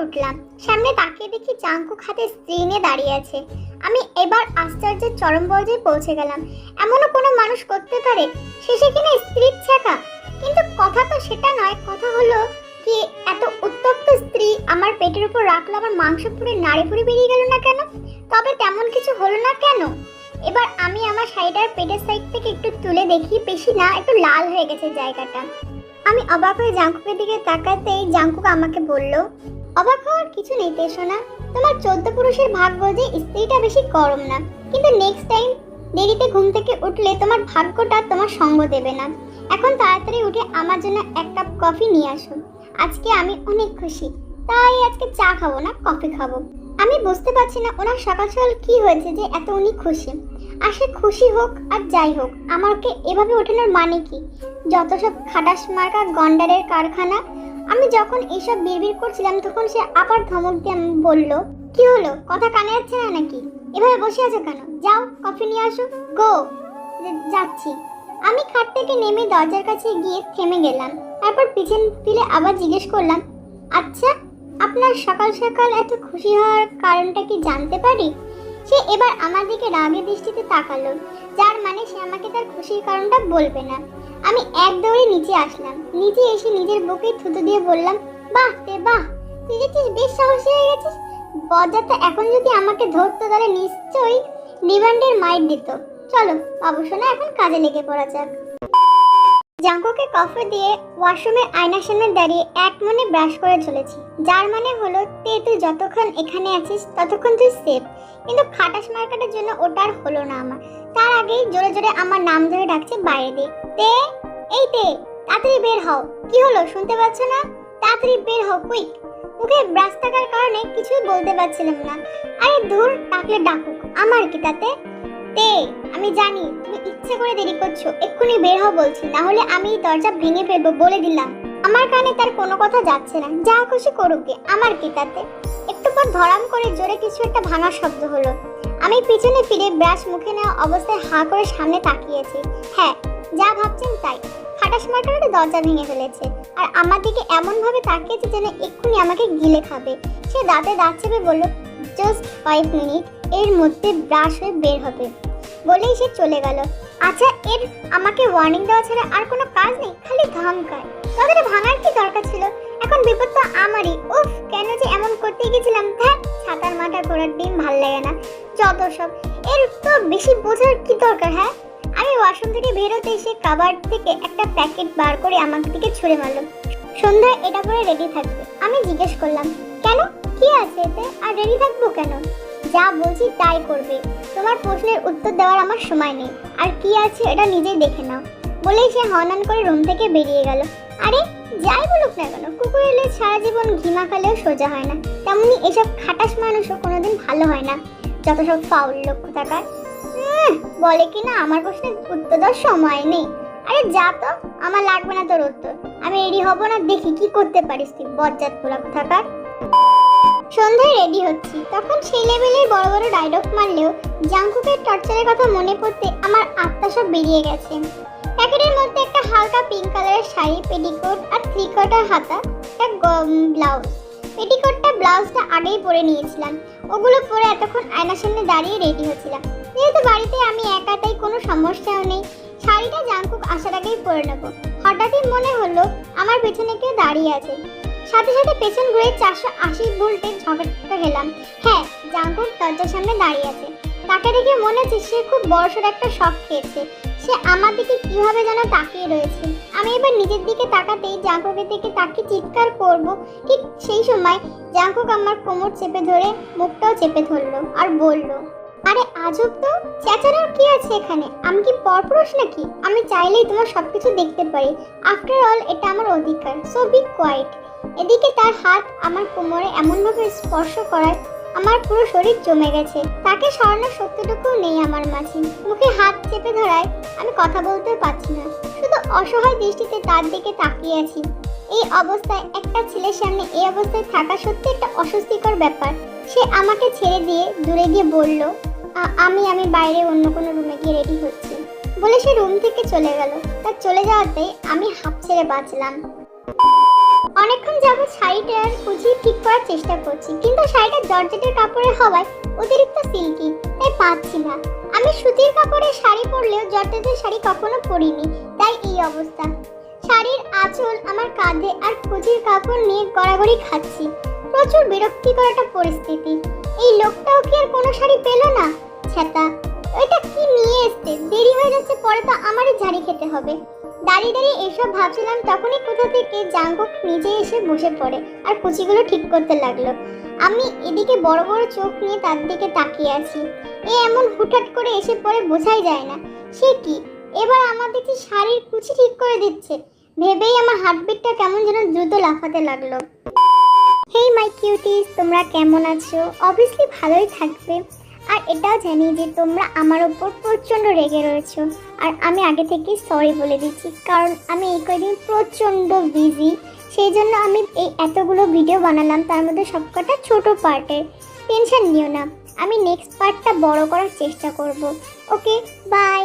উঠলাম। সামনে তাকিয়ে দেখি জাংকুক হাতে স্ত্রী নিয়ে দাঁড়িয়ে আছে। আমি এবার আশ্চর্যের চরম পর্যায়ে পৌঁছে গেলাম। এমনও কোনো মানুষ করতে পারে, শেষে কিনা স্ত্রীর ছেঁকা। কিন্তু কথা তো সেটা নয়, কথা হলো কি এত উত্তপ্ত স্ত্রী আমার পেটের উপর রাখলো, আমার মাংস পুড়ে নাড়ি পুড়ে বেরিয়ে গেল না কেন? তবে তেমন কিছু হলো না কেন? এবার আমি আমার শাড়িটার পেটের সাইড থেকে একটু তুলে দেখি, বেশি না, একটু লাল হয়ে গেছে জায়গাটা। আমি অবাক হয়ে জাংকুকের দিকে তাকাতেই জাংকুক আমাকে বলল, অবাক হওয়ার কিছু নেই তে সোনা, তোমার 14 পুরুষের ভাগ্য যে স্ত্রীটা বেশি গরম না, কিন্তু নেক্সট টাইম দেরিতে ঘুম থেকে উঠলে তোমার ভাগ্যটা তোমার সঙ্গ দেবে না। এখন তাড়াতাড়ি উঠে আমার জন্য এক কাপ কফি নিয়ে আসো। আজকে আমি অনেক খুশি, তাই আজকে চা খাবো না, কফি খাবো। আমি বুঝতে পারছি না ওনার সকাল সকাল কি হয়েছে যে এত উনি খুশি। আর সে খুশি হোক আর যাই হোক, আমাকে এভাবে ওঠানোর মানে কি? যত সব খাটাস মার্কা গন্ডারের কারখানা। আমি যখন এইসব বিড়বিড় করছিলাম তখন সে আবার ধমক দিয়ে বলল, কি হলো, কথা কানে যাচ্ছে না নাকি? এভাবে বসে আছো কেন? যাও কফি নিয়ে আসো। গো। যাচ্ছি। আমি খাট থেকে নেমে দরজার কাছে গিয়ে থেমে গেলাম। তারপর পিছন ফিরে আবার জিজ্ঞেস করলাম, আচ্ছা আপনার সকাল সকাল এত খুশি হওয়ার কারণটা কি জানতে পারি? সে এবার আমার দিকে রাগের দৃষ্টিতে তাকালো, যার মানে সে আমাকে তার খুশির কারণটা বলবে না। আমি এক দৌড়ে নিচে আসলাম। নিচে এসে নিজের বুকে থুতু দিয়ে বললাম, বাহ তে বাহ, তুই দেখছিস বেশ সাহসী হয়ে গেছিস। বজ্জাতটা এখন যদি আমাকে ধরতো তাহলে নিশ্চয়ই রিমান্ডের মাইর দিত। চলো বাবু সোনা, এখন কাজে লেগে পড়া যাক। জাংকুকে কফি দিয়ে ওয়াশরুমের আয়নার সামনে দাঁড়িয়ে এক মনে ব্রাশ করে চলেছি, যার মানে হলো তুই যতক্ষণ এখানে আছিস ততক্ষণ তুই সেফ। কিন্তু খাটাস মার্কাটার জন্য ওটা আর হলো না আমার। তার আগেই জোরে জোরে আমার নাম ধরে ডাকছে বাইরে দিয়ে, তে, এই তে, তাড়াতাড়ি বের হও। কি হলো, শুনতে পাচ্ছ না? তাড়াতাড়ি বের হও, কুইক। মুখে ব্রাশ থাকার কারণে কিছুই বলতে পারছিলাম না। আরে ধুর, ডাকলে ডাকুক, আমার কি তাতে? তে, আমি জানি তুমি ইচ্ছে করে দেরি করছো, এক্ষুনি বের হও বলছি, না হলে আমি দরজা ভেঙে ফেলবো বলে দিলাম। আমার কানে তার কোনো কথা যাচ্ছে না, যা খুশি করুক, আমার কি তাতে? একটু পর ধরাম করে জোরে কিছু একটা ভাঙার শব্দ হলো। আমি পিছনে ফিরে ব্রাশ মুখে নেওয়া অবস্থায় হাঁ করে সামনে তাকিয়েছি। হ্যাঁ, যা ভাবছেন তাই, খাটাস মার্কাটা দরজা ভেঙে ফেলেছে আর আমার দিকে এমন ভাবে তাকিয়েছে যেন এক্ষুনি আমাকে গিলে খাবে। সে দাঁতে দাঁত চেপে বলল, জাস্ট 5 মিনিট, এর মধ্যে ব্রাশ হয়ে বের হবে, বলেই সে চলে গেল। আচ্ছা, এর আমাকে ওয়ার্নিং দেওয়া ছাড়া আর কোনো কাজ নেই, খালি ধমকায়। তবে ভাঙার কি দরকার ছিল? এখন বিপদ তো আমারই। উফ, কেন যে এমন করতে গেছিলাম। ধ্যাৎ, ছাতার মাথা ঘোড়ার ডিম ভাল লাগে না, যত সব। এর তো বেশি বোঝার কি দরকার? হ্যাঁ, আমি ওয়াশরুম থেকে বেরোতে এসে কাবার্ড থেকে একটা প্যাকেট বার করে আমার দিকে ছুঁড়ে মারল। সন্ধ্যায় এটা পরে রেডি থাকবে। আমি জিজ্ঞেস করলাম, কেন, কি আছে এতে? আর রেডি থাকবো কেন? যা বলছি তাই করবে, তোমার প্রশ্নের উত্তর দেওয়ার আমার সময় নেই। আর কি আছে এটা নিজেই দেখে নাও, বলেই সে হনহন করে রুম থেকে বেরিয়ে গেল। আরে যাই বলুক না কেন, কুকুর এলে সারা জীবন ঘিমা খালেও সোজা হয় না, তেমনি এসব খাটাস মানুষও কোনোদিন ভালো হয় না, যত সব ফাউল লক্ষ্য থাকার। বলে কি না আমার প্রশ্নের উত্তর দেওয়ার সময় নেই। আরে যা তো, আমার লাগবে না তোর উত্তর, আমি রেডি হব না, দেখি কি করতে পারিস তুই, বজ্জাত পোলা থাকার। সন্ধ্যায় রেডি হচ্ছি, তখন সেই লেভেলের বড় বড় ডায়লগ মারলেও জাংকুকের টর্চারের কথা মনে পড়তে আমার আত্মা সব বেরিয়ে গেছে। প্যাকেটের মধ্যে একটা হালকা পিঙ্ক কালারের শাড়ি, পেটিকোট আর 3/4 হাতা একটা ব্লাউজ। পেটিকোটটা ব্লাউজটা আগেই পরে নিয়েছিলাম, ওগুলো পরে এতক্ষণ আয়নার সামনে দাঁড়িয়ে রেডি হচ্ছিলাম। যেহেতু বাড়িতে আমি একা, তাই কোনো সমস্যাও নেই, শাড়িটা জাংকুক আসার আগেই পরে নেবো। হঠাৎই মনে হলো আমার পেছনে কেউ দাঁড়িয়ে আছে। সাথে সাথে পেছন ঘুরে 480 ভোল্টের ঝটকা খেলাম। হ্যাঁ, জাংকুক দরজার সামনে দাঁড়িয়ে আছে। তাকে দেখে মনে হচ্ছে সে খুব বড়সড় একটা শক খেয়েছে। সে আমার দিকে কিভাবে যেন তাকিয়ে রয়েছে। আমি এবার নিজের দিকে তাকাতেই জাংকুকের দিকে তাকিয়ে চিৎকার করব, ঠিক সেই সময় জাংকুক আমার কোমর চেপে ধরে মুখটাও চেপে ধরলো আর বলল, আরে আজব তো, চেঁচানোর কি আছে এখানে? আমি কি পরপুরুষ নাকি? আমি চাইলেই তোমার সবকিছু দেখতে পারি। আফটার অল এটা আমার অধিকার, সো বি কোয়াইট। এদিকে তার হাত আমার কোমরে এমনভাবে স্পর্শ করায় আমার পুরো শরীর জমে গেছে। তাকে সরানোর শক্তিটুকুও নেই আমার মাঝে। মুখে হাত চেপে ধরায় আমি কথা বলতেও পারছি না, শুধু অসহায় দৃষ্টিতে তার দিকে তাকিয়ে আছি। এই অবস্থায় একটা ছেলের সামনে এই অবস্থায় থাকা সত্যি একটা অস্বস্তিকর ব্যাপার। সে আমাকে ছেড়ে দিয়ে দূরে গিয়ে বলল, আমি বাইরে অন্য কোনো রুমে গিয়ে রেডি হচ্ছি, বলে সে রুম থেকে চলে গেল। তার চলে যাওয়াতে আমি হাঁপ ছেড়ে বাঁচলাম। অনেকক্ষণ যাবত শাড়িটার কুচি ঠিক করার চেষ্টা করছি, কিন্তু শাড়িটা জর্জেটের কাপড়ের হওয়ায় অতিরিক্ত সিল্কি, তাই পাচ্ছি না। আমি সুতির কাপড়ের শাড়ি পরলেও জর্জেটের শাড়ি কখনো পরিনি, তাই এই অবস্থা। শাড়ির আঁচল আমার কাঁধে আর কুচির কাপড় নিয়ে গড়াগড়ি খাচ্ছি। প্রচুর বিরক্তিকর একটা পরিস্থিতি। এই লোকটাও কি আর কোনো শাড়ি পেল না? ছ্যাতা, ওইটা কি নিয়ে এসছে? দেরি হয়ে যাচ্ছে, পরে তো আমারই ঝাড়ি খেতে হবে। দাঁড়িয়ে দাঁড়িয়ে এসব ভাবছিলাম, তখনই কোথা থেকে জাঙ্কুক নিজে এসে বসে পড়ে আর কুচিগুলো ঠিক করতে লাগলো। আমি এদিকে বড় বড় চোখ নিয়ে তার দিকে তাকিয়ে আছি। এ এমন হুটহাট করে এসে পড়ে বোঝাই যায় না। সে কি এবার আমার দেখছি শাড়ির কুচি ঠিক করে দিচ্ছে। ভেবেই আমার হার্টবিটটা কেমন যেন দ্রুত লাফাতে লাগলো। হেই মাই কিউটিস, তোমরা কেমন আছো? অবভিয়াসলি ভালোই থাকবে। আর এটাও জানি যে তোমরা আমার ওপর প্রচণ্ড রেগে রয়েছো, আর আমি আগে থেকেই সরি বলে দিচ্ছি, কারণ আমি এই কয়েকদিন প্রচণ্ড বিজি। সেই জন্য আমি এই এতগুলো ভিডিও বানালাম, তার মধ্যে সবকটা ছোট পার্টের। টেনশন নিও না, আমি নেক্সট পার্টটা বড় করার চেষ্টা করব। ওকে, বাই।